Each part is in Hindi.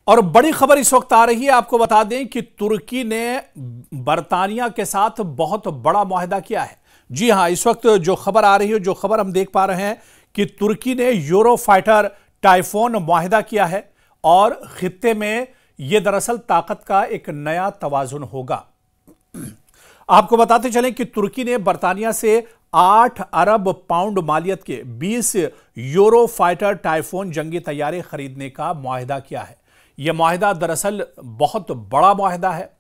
और बड़ी खबर इस वक्त आ रही है, आपको बता दें कि तुर्की ने बरतानिया के साथ बहुत बड़ा मुआहदा किया है। जी हां, इस वक्त जो खबर आ रही है, जो खबर हम देख पा रहे हैं कि तुर्की ने यूरोफाइटर टाइफून मुआहदा किया है और खित्ते में यह दरअसल ताकत का एक नया तवाजुन होगा। आपको बताते चलें कि तुर्की ने बरतानिया से 8 अरब पाउंड मालियत के 20 यूरोफाइटर टाइफून जंगी तैयारे खरीदने का मुआहदा किया है। यह मुआहदा दरअसल बहुत बड़ा मुआहदा है।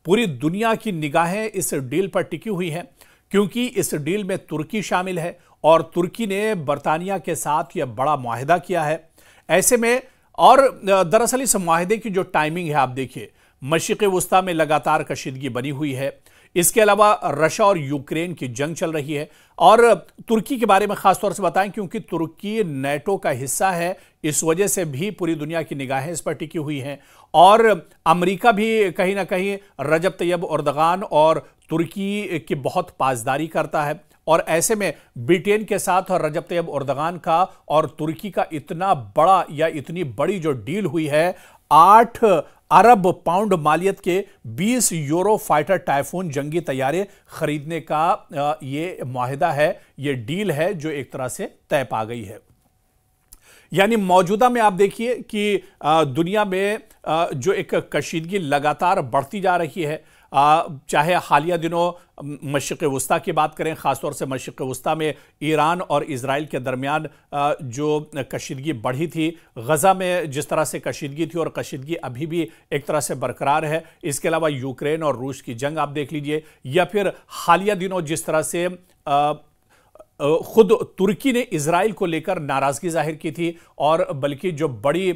पूरी दुनिया की निगाहें इस डील पर टिकी हुई हैं क्योंकि इस डील में तुर्की शामिल है और तुर्की ने बरतानिया के साथ यह बड़ा मुआहदा किया है। ऐसे में और दरअसल इस मुआहदे की जो टाइमिंग है, आप देखिए, मशरिक़ वुस्ता में लगातार कशीदगी बनी हुई है। इसके अलावा रशिया और यूक्रेन की जंग चल रही है और तुर्की के बारे में खासतौर से बताएं क्योंकि तुर्की नेटो का हिस्सा है। इस वजह से भी पूरी दुनिया की निगाहें इस पर टिकी हुई हैं और अमेरिका भी कहीं ना कहीं रजब तैयब एर्दोगान और तुर्की की बहुत पासदारी करता है। और ऐसे में ब्रिटेन के साथ और रजब तैयब एर्दोगान का और तुर्की का इतना बड़ा या इतनी बड़ी जो डील हुई है, 8 अरब पाउंड मालियत के 20 यूरो फाइटर टाइफून जंगी तैयारे खरीदने का ये मुआहदा है, ये डील है जो एक तरह से तय पा गई है। यानी मौजूदा में आप देखिए कि दुनिया में जो एक कशीदगी लगातार बढ़ती जा रही है, चाहे हालिया दिनों मशरिक़ वुस्ता की बात करें, ख़ासतौर से मशरिक़ वुस्ता में ईरान और इजराइल के दरमियान जो कशीदगी बढ़ी थी, गज़ा में जिस तरह से कशीदगी थी और कशीदगी अभी भी एक तरह से बरकरार है। इसके अलावा यूक्रेन और रूस की जंग आप देख लीजिए, या फिर हालिया दिनों जिस तरह से खुद तुर्की ने इजराइल को लेकर नाराजगी जाहिर की थी और बल्कि जो बड़ी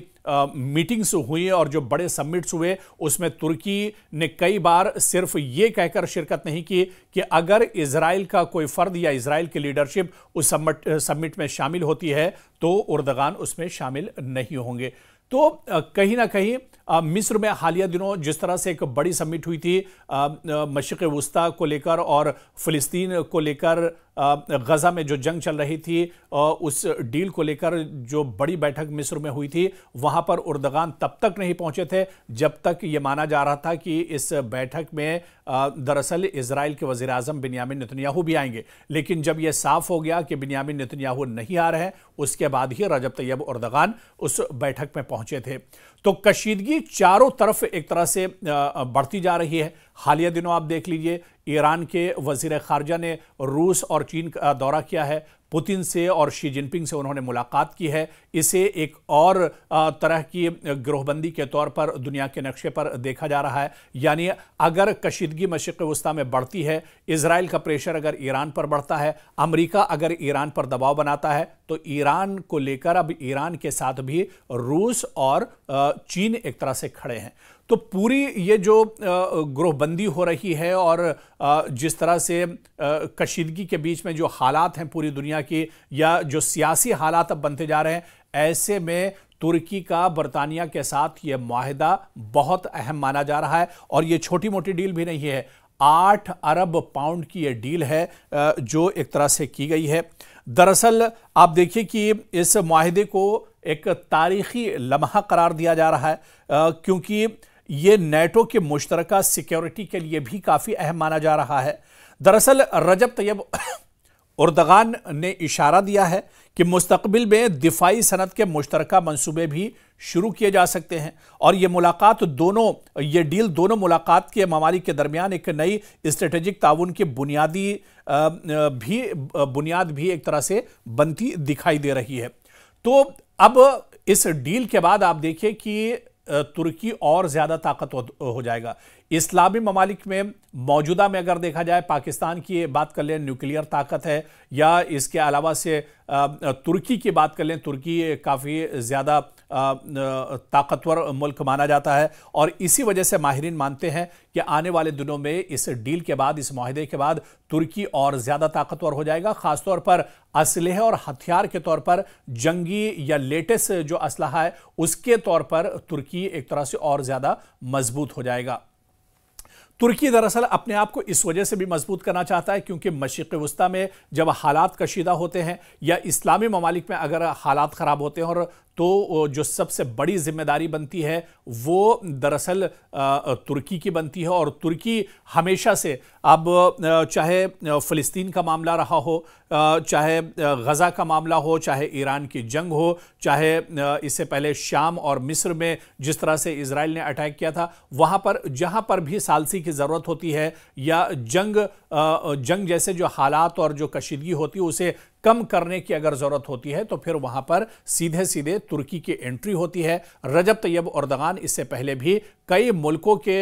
मीटिंग्स हुई और जो बड़े समिट्स हुए उसमें तुर्की ने कई बार सिर्फ ये कहकर शिरकत नहीं की कि अगर इजराइल का कोई फर्द या इजराइल की लीडरशिप उस समिट में शामिल होती है तो एर्दोगान उसमें शामिल नहीं होंगे। तो कहीं ना कहीं मिस्र में हालिया दिनों जिस तरह से एक बड़ी समिट हुई थी मशरिक़ वुस्ता को लेकर और फ़िलिस्तीन को लेकर, गज़ा में जो जंग चल रही थी उस डील को लेकर जो बड़ी बैठक मिस्र में हुई थी, वहां पर एर्दोगान तब तक नहीं पहुंचे थे जब तक ये माना जा रहा था कि इस बैठक में दरअसल इजराइल के वज़ीर आज़म बिन्यामिन नेतन्याहू भी आएंगे। लेकिन जब यह साफ हो गया कि बिन्यामिन नेतन्याहू नहीं आ रहे हैं, उसके बाद ही रजब तैयब एर्दोगान उस बैठक में पहुंचे थे। तो कशीदगी चारों तरफ एक तरह से बढ़ती जा रही है। हालिया दिनों आप देख लीजिए, ईरान के वज़ीर ख़ारजा ने रूस और चीन का दौरा किया है, पुतिन से और शी जिनपिंग से उन्होंने मुलाकात की है। इसे एक और तरह की गिरोहबंदी के तौर पर दुनिया के नक्शे पर देखा जा रहा है। यानी अगर कशीदगी मशरिक़ वुस्ता में बढ़ती है, इजराइल का प्रेशर अगर ईरान पर बढ़ता है, अमेरिका अगर ईरान पर दबाव बनाता है, तो ईरान को लेकर अब ईरान के साथ भी रूस और चीन एक तरह से खड़े हैं। तो पूरी ये जो गिरोहबंदी हो रही है और जिस तरह से कशीदगी के बीच में जो हालात हैं पूरी दुनिया की, या जो सियासी हालात अब बनते जा रहे हैं, ऐसे में तुर्की का बरतानिया के साथ ये मुआहदा बहुत अहम माना जा रहा है। और ये छोटी मोटी डील भी नहीं है, 8 अरब पाउंड की ये डील है जो एक तरह से की गई है। दरअसल आप देखिए कि इस मुआहदे को एक तारीखी लम्हा करार दिया जा रहा है क्योंकि ये नेटो के मुश्तरका सिक्योरिटी के लिए भी काफ़ी अहम माना जा रहा है। दरअसल रजब तैयब एर्दोगान ने इशारा दिया है कि मुस्तकबिल में दिफाई सनत के मुश्तरका मंसूबे भी शुरू किए जा सकते हैं और ये डील दोनों मुलाकात के ममालिक के दरमियान एक नई स्ट्रेटेजिक ताउन की बुनियाद भी एक तरह से बनती दिखाई दे रही है। तो अब इस डील के बाद आप देखिए कि तुर्की और ज्यादा ताकतवर हो जाएगा। इस्लामी ममालिक में मौजूदा में अगर देखा जाए, पाकिस्तान की बात कर लें, न्यूक्लियर ताकत है, या इसके अलावा से तुर्की की बात कर लें, तुर्की काफ़ी ज़्यादा ताकतवर मुल्क माना जाता है और इसी वजह से माहिरीन मानते हैं कि आने वाले दिनों में इस डील के बाद, इस मुआहदे के बाद तुर्की और ज़्यादा ताकतवर हो जाएगा। ख़ासतौर पर असलहे और हथियार के तौर पर, जंगी या लेटेस्ट जो असलहा है उसके तौर पर तुर्की एक तरह से और ज़्यादा मजबूत हो जाएगा। तुर्की दरअसल अपने आप को इस वजह से भी मजबूत करना चाहता है क्योंकि मशरिक़ वस्ता में जब हालात कशीदा होते हैं या इस्लामी ममालिक में अगर हालात ख़राब होते हैं और तो जो सबसे बड़ी जिम्मेदारी बनती है वो दरअसल तुर्की की बनती है। और तुर्की हमेशा से अब चाहे फ़लस्तीन का मामला रहा हो, चाहे गज़ा का मामला हो, चाहे ईरान की जंग हो, चाहे इससे पहले शाम और मिस्र में जिस तरह से इजराइल ने अटैक किया था, वहाँ पर जहाँ पर भी सालसी की ज़रूरत होती है या जंग जैसे जो हालात और जो कशीदगी होती है उसे कम करने की अगर ज़रूरत होती है तो फिर वहाँ पर सीधे सीधे तुर्की की एंट्री होती है। रजब तैयब एर्दोगान इससे पहले भी कई मुल्कों के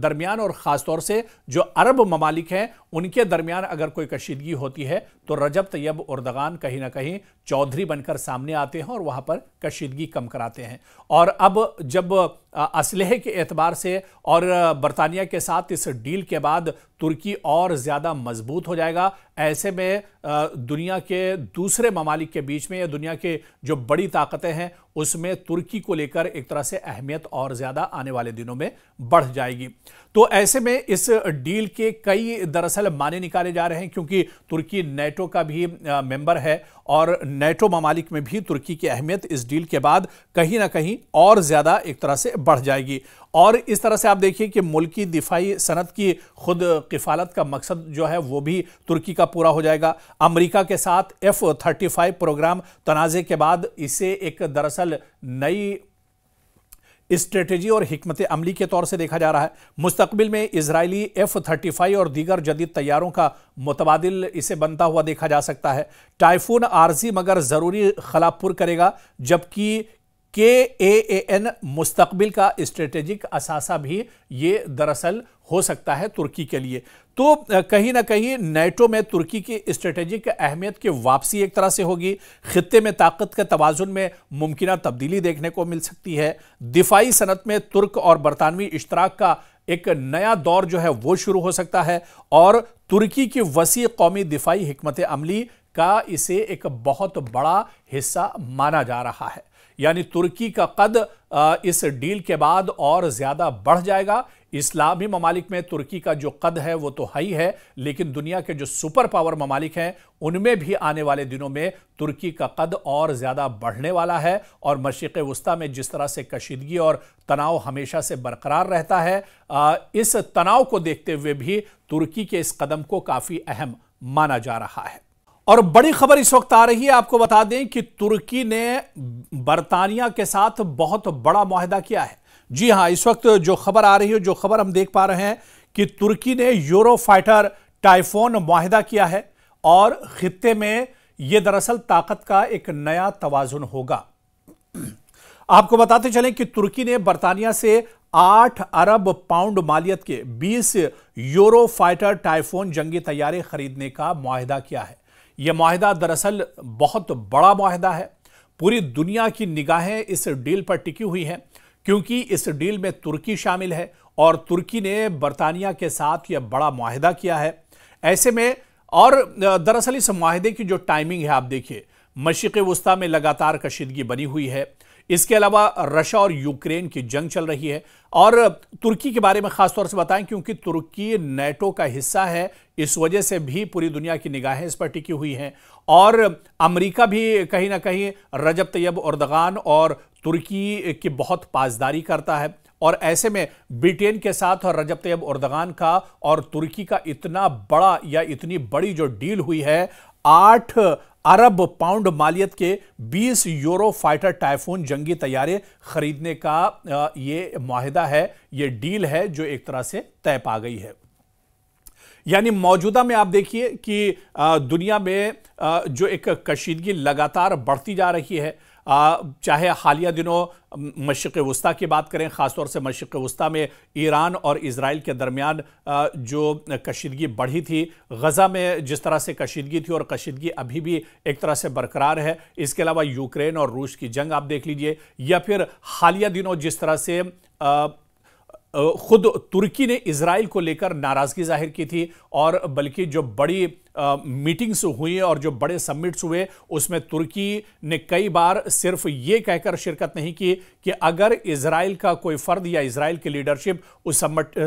दरमियान और ख़ास तौर से जो अरब ममालिक हैं उनके दरमियान अगर कोई कशीदगी होती है तो रजब तैयब एर्दोगान कहीं ना कहीं चौधरी बनकर सामने आते हैं और वहाँ पर कशीदगी कम कराते हैं। और अब जब असलहे के एतबार से और बरतानिया के साथ इस डील के बाद तुर्की और ज़्यादा मजबूत हो जाएगा। ऐसे में दुनिया के दूसरे ममालिक के बीच में या दुनिया के जो बड़ी ताकतें हैं उसमें तुर्की को लेकर एक तरह से अहमियत और ज़्यादा आने वाले दिनों में बढ़ जाएगी। तो ऐसे में इस डील के कई दरअसल माने निकाले जा रहे हैं क्योंकि तुर्की नेटो का भी मेंबर है और नेटो ममालिक में भी तुर्की की अहमियत इस डील के बाद कहीं ना कहीं और ज़्यादा एक तरह से बढ़ जाएगी। और इस तरह से आप देखिए कि मुल्की दिफाई सनत की खुद किफ़ालत का मकसद जो है वो भी तुर्की का पूरा हो जाएगा। अमेरिका के साथ F-35 प्रोग्राम तनाज़े के बाद इसे एक दरअसल नई स्ट्रेटेजी और हिकमत अमली के तौर से देखा जा रहा है। मुस्तकबिल में इजरायली F-35 और दीगर जदीद तैयारों का मुतबादिल इसे बनता हुआ देखा जा सकता है। टाइफून आर्जी मगर ज़रूरी खलापुर करेगा, जबकि KAAN मुस्तकबिल का स्ट्रेटेजिक असासा भी ये दरअसल हो सकता है तुर्की के लिए। तो कहीं ना कहीं नेटो में तुर्की की स्ट्रेटेजिक अहमियत की वापसी एक तरह से होगी। खित्ते में ताकत के तवाजुन में मुमकिना तब्दीली देखने को मिल सकती है। दिफाई सनत में तुर्क और बरतानवी इश्तराक का एक नया दौर जो है वो शुरू हो सकता है और तुर्की की वसी कौमी दिफाई हिकमत अमली का इसे एक बहुत बड़ा हिस्सा माना जा रहा है। यानी तुर्की का कद इस डील के बाद और ज़्यादा बढ़ जाएगा। इस्लामी ममालिक में तुर्की का जो कद है वो तो ही है, लेकिन दुनिया के जो सुपर पावर ममालिक हैं उनमें भी आने वाले दिनों में तुर्की का कद और ज़्यादा बढ़ने वाला है। और मशरिक़ वस्ता में जिस तरह से कशीदगी और तनाव हमेशा से बरकरार रहता है, इस तनाव को देखते हुए भी तुर्की के इस कदम को काफ़ी अहम माना जा रहा है। और बड़ी खबर इस वक्त आ रही है, आपको बता दें कि तुर्की ने बरतानिया के साथ बहुत बड़ा मुआहदा किया है। जी हां, इस वक्त जो खबर आ रही है, जो खबर हम देख पा रहे हैं कि तुर्की ने यूरो फाइटर टाइफोन मुआहदा किया है और खित्ते में यह दरअसल ताकत का एक नया तवाजुन होगा। आपको बताते चलें कि तुर्की ने बरतानिया से 8 अरब पाउंड मालियत के 20 यूरो फाइटर टाइफोन जंगी तैयारे खरीदने का मुआहदा किया है। यह मुआहदा दरअसल बहुत बड़ा मुआहदा है। पूरी दुनिया की निगाहें इस डील पर टिकी हुई हैं क्योंकि इस डील में तुर्की शामिल है और तुर्की ने बरतानिया के साथ यह बड़ा मुआहदा किया है। ऐसे में और दरअसल इस मुआहदे की जो टाइमिंग है आप देखिए, मशरिक़ वस्ता में लगातार कशीदगी बनी हुई है। इसके अलावा रशिया और यूक्रेन की जंग चल रही है। और तुर्की के बारे में खास तौर से बताएं क्योंकि तुर्की नेटो का हिस्सा है, इस वजह से भी पूरी दुनिया की निगाहें इस पर टिकी हुई हैं। और अमेरिका भी कहीं ना कहीं रजब तैयब एर्दोगान और तुर्की की बहुत पासदारी करता है। और ऐसे में ब्रिटेन के साथ और रजब तैयब एर्दोगान का और तुर्की का इतना बड़ा या इतनी बड़ी जो डील हुई है, 8 अरब पाउंड मालियत के 20 यूरो फाइटर टाइफून जंगी तैयारे खरीदने का ये मुआहदा है, ये डील है जो एक तरह से तय पा गई है। यानी मौजूदा में आप देखिए कि दुनिया में जो एक कशीदगी लगातार बढ़ती जा रही है, चाहे हालिया दिनों मशरिक़ वस्ता की बात करें, ख़ासतौर से मशरिक़ वस्ता में ईरान और इजराइल के दरमियान जो कशीदगी बढ़ी थी, गज़ा में जिस तरह से कशीदगी थी और कशीदगी अभी भी एक तरह से बरकरार है। इसके अलावा यूक्रेन और रूस की जंग आप देख लीजिए, या फिर हालिया दिनों जिस तरह से खुद तुर्की ने इजराइल को लेकर नाराजगी जाहिर की थी और बल्कि जो बड़ी मीटिंग्स हुई और जो बड़े समिट्स हुए उसमें तुर्की ने कई बार सिर्फ ये कहकर शिरकत नहीं की कि अगर इजराइल का कोई फर्द या इजराइल की लीडरशिप उस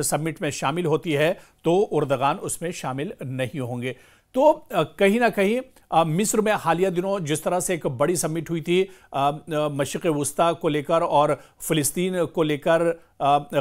समिट में शामिल होती है तो उर्दगान उसमें शामिल नहीं होंगे। तो कहीं ना कहीं मिस्र में हालिया दिनों जिस तरह से एक बड़ी समिट हुई थी मशरिक़ वुस्ता को लेकर और फ़िलिस्तीन को लेकर,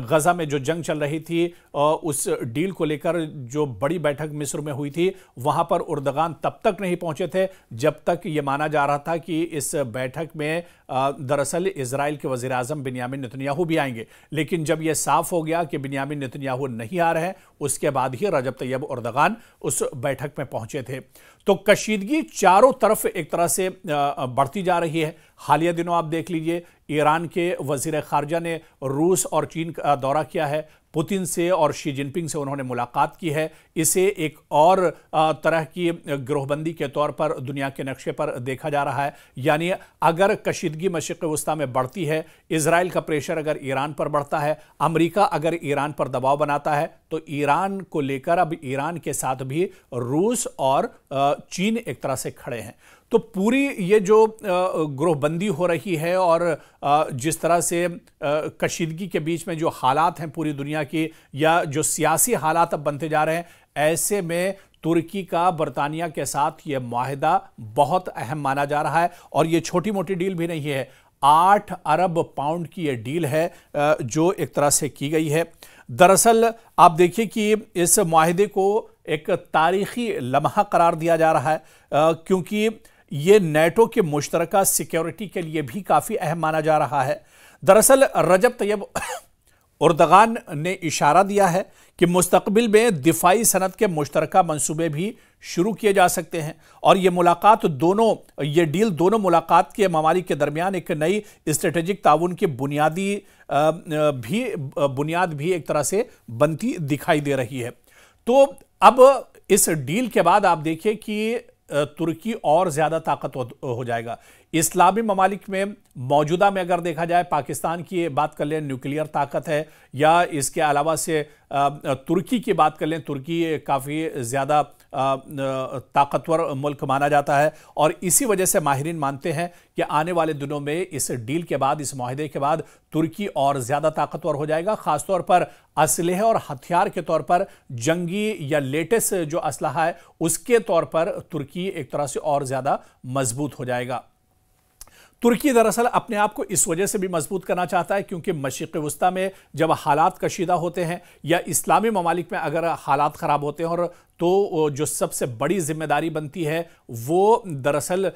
गज़ा में जो जंग चल रही थी उस डील को लेकर जो बड़ी बैठक मिस्र में हुई थी, वहां पर उर्दगान तब तक नहीं पहुंचे थे जब तक ये माना जा रहा था कि इस बैठक में दरअसल इजराइल के वज़ीर आज़म बिन्यामिन नेतन्याहू भी आएंगे। लेकिन जब यह साफ हो गया कि बिन्यामिन नेतन्याहू नहीं आ रहे हैं, उसके बाद ही रजब तैयब उर्दगान उस बैठक में पहुंचे थे। तो कशीदगी चारों तरफ एक तरह से बढ़ती जा रही है। हालिया दिनों आप देख लीजिए, ईरान के वजीर खारजा ने रूस और चीन का दौरा किया है, पुतिन से और शी जिनपिंग से उन्होंने मुलाकात की है। इसे एक और तरह की गिरोहबंदी के तौर पर दुनिया के नक्शे पर देखा जा रहा है। यानी अगर कशीदगी मशरिक़ वुस्ता में बढ़ती है, इजराइल का प्रेशर अगर ईरान पर बढ़ता है, अमेरिका अगर ईरान पर दबाव बनाता है, तो ईरान को लेकर अब ईरान के साथ भी रूस और चीन एक तरह से खड़े हैं। तो पूरी ये जो गिरोहबंदी हो रही है और जिस तरह से कशीदगी के बीच में जो हालात हैं पूरी दुनिया की, या जो सियासी हालात अब बनते जा रहे हैं, ऐसे में तुर्की का बरतानिया के साथ ये मुआहदा बहुत अहम माना जा रहा है। और ये छोटी मोटी डील भी नहीं है, 8 अरब पाउंड की ये डील है जो एक तरह से की गई है। दरअसल आप देखिए कि इस मुआहदे को एक तारीखी लम्हा करार दिया जा रहा है क्योंकि ये नेटो के मुश्तरका सिक्योरिटी के लिए भी काफ़ी अहम माना जा रहा है। दरअसल रजब तैयब उर्दगान ने इशारा दिया है कि मुस्तकबिल में दिफाई सनत के मुश्तरका मंसूबे भी शुरू किए जा सकते हैं और ये डील दोनों मुलाकात के ममालिक के दरमियान एक नई स्ट्रेटेजिक ताउन की बुनियाद भी एक तरह से बनती दिखाई दे रही है। तो अब इस डील के बाद आप देखिए कि तुर्की और ज़्यादा ताकतवर हो जाएगा। इस्लामी ममालिक में मौजूदा में अगर देखा जाए, पाकिस्तान की बात कर लें, न्यूक्लियर ताकत है, या इसके अलावा से तुर्की की बात कर लें, तुर्की काफ़ी ज़्यादा ताकतवर मुल्क माना जाता है। और इसी वजह से माहिरीन मानते हैं कि आने वाले दिनों में इस डील के बाद, इस मुआहदे के बाद तुर्की और ज़्यादा ताकतवर हो जाएगा, ख़ासतौर पर असलहे और हथियार के तौर पर, जंगी या लेटेस्ट जो असलहा है उसके तौर पर तुर्की एक तरह से और ज़्यादा मजबूत हो जाएगा। तुर्की दरअसल अपने आप को इस वजह से भी मजबूत करना चाहता है क्योंकि मशरिक़ वुस्ता में जब हालात कशीदा होते हैं या इस्लामी ममालिक में अगर हालात ख़राब होते हैं, और तो जो सबसे बड़ी जिम्मेदारी बनती है वो दरअसल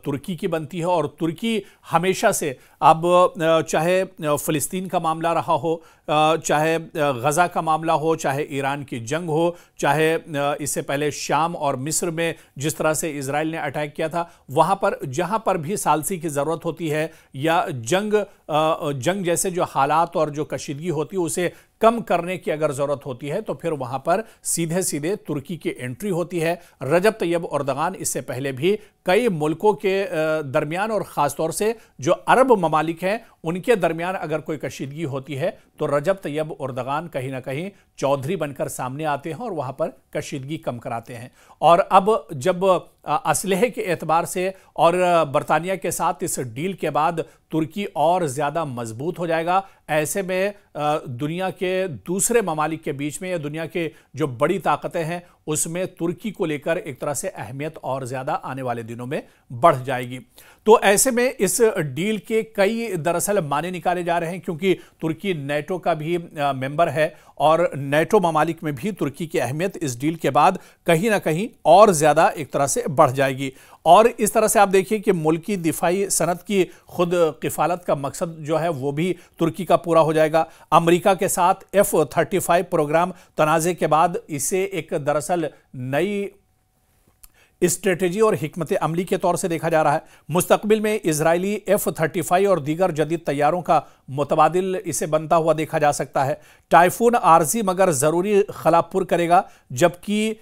तुर्की की बनती है। और तुर्की हमेशा से, अब चाहे फ़िलिस्तीन का मामला रहा हो, चाहे गज़ा का मामला हो, चाहे ईरान की जंग हो, चाहे इससे पहले शाम और मिस्र में जिस तरह से इजराइल ने अटैक किया था, वहाँ पर जहाँ पर भी सालसी की ज़रूरत होती है या जंग जैसे जो हालात और जो कशीदगी होती है उसे कम करने की अगर जरूरत होती है, तो फिर वहां पर सीधे सीधे तुर्की की एंट्री होती है। रजब तैयब उर्दगान इससे पहले भी कई मुल्कों के दरमियान और ख़ासतौर से जो अरब ममालिक हैं उनके दरमियान अगर कोई कशीदगी होती है तो रजब तैयब उर्दगान कहीं ना कहीं चौधरी बनकर सामने आते हैं और वहां पर कशीदगी कम कराते हैं। और अब जब असलहे के एतबार से और बरतानिया के साथ इस डील के बाद तुर्की और ज़्यादा मजबूत हो जाएगा, ऐसे में दुनिया के दूसरे ममालिक के बीच में या दुनिया के जो बड़ी ताकतें हैं उसमें तुर्की को लेकर एक तरह से अहमियत और ज़्यादा आने वाले दिनों में बढ़ जाएगी। तो ऐसे में इस डील के कई दरअसल माने निकाले जा रहे हैं क्योंकि तुर्की नेटो का भी मेंबर है और नेटो ममालिक में भी तुर्की की अहमियत इस डील के बाद कहीं ना कहीं और ज़्यादा एक तरह से बढ़ जाएगी। और इस तरह से आप देखिए कि मुल्की दिफाई सनत की खुद किफ़ालत का मकसद जो है वो भी तुर्की का पूरा हो जाएगा। अमेरिका के साथ F-35 प्रोग्राम तनाज़े के बाद इसे एक दरअसल नई स्ट्रेटेजी और हिकमत अमली के तौर से देखा जा रहा है। मुस्तकबिल में इजरायली F-35 और दीगर जदीद तैयारों का मुतबादिल इसे बनता हुआ देखा जा सकता है। टाइफून आर्जी मगर ज़रूरी खलापुर करेगा, जबकि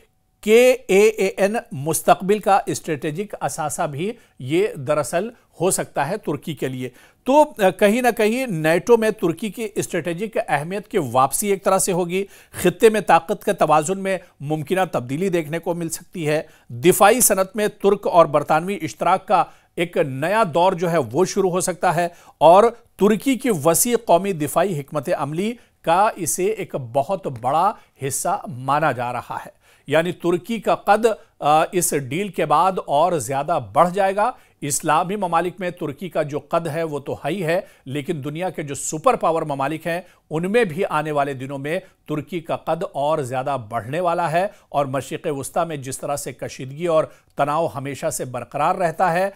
KAAN मुस्तकबिल का स्ट्रेटेजिक असासा भी ये दरअसल हो सकता है तुर्की के लिए। तो कहीं ना कहीं नेटो में तुर्की की स्ट्रेटेजिक अहमियत की वापसी एक तरह से होगी। खित्ते में ताकत के तवाजुन में मुमकिन तब्दीली देखने को मिल सकती है। दिफाई सनत में तुर्क और बरतानवी इश्तराक का एक नया दौर जो है वो शुरू हो सकता है और तुर्की की वसी कौमी दिफाई हिकमत अमली का इसे एक बहुत बड़ा हिस्सा माना जा रहा है। यानी तुर्की का कद इस डील के बाद और ज्यादा बढ़ जाएगा। इस्लामी ममालिक में तुर्की का जो कद है वो तो ही है, लेकिन दुनिया के जो सुपर पावर ममालिक हैं उनमें भी आने वाले दिनों में तुर्की का कद और ज्यादा बढ़ने वाला है। और मशरिक़ वुस्ता में जिस तरह से कशीदगी और तनाव हमेशा से बरकरार रहता है,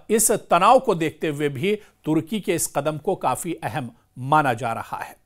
इस तनाव को देखते हुए भी तुर्की के इस कदम को काफी अहम माना जा रहा है।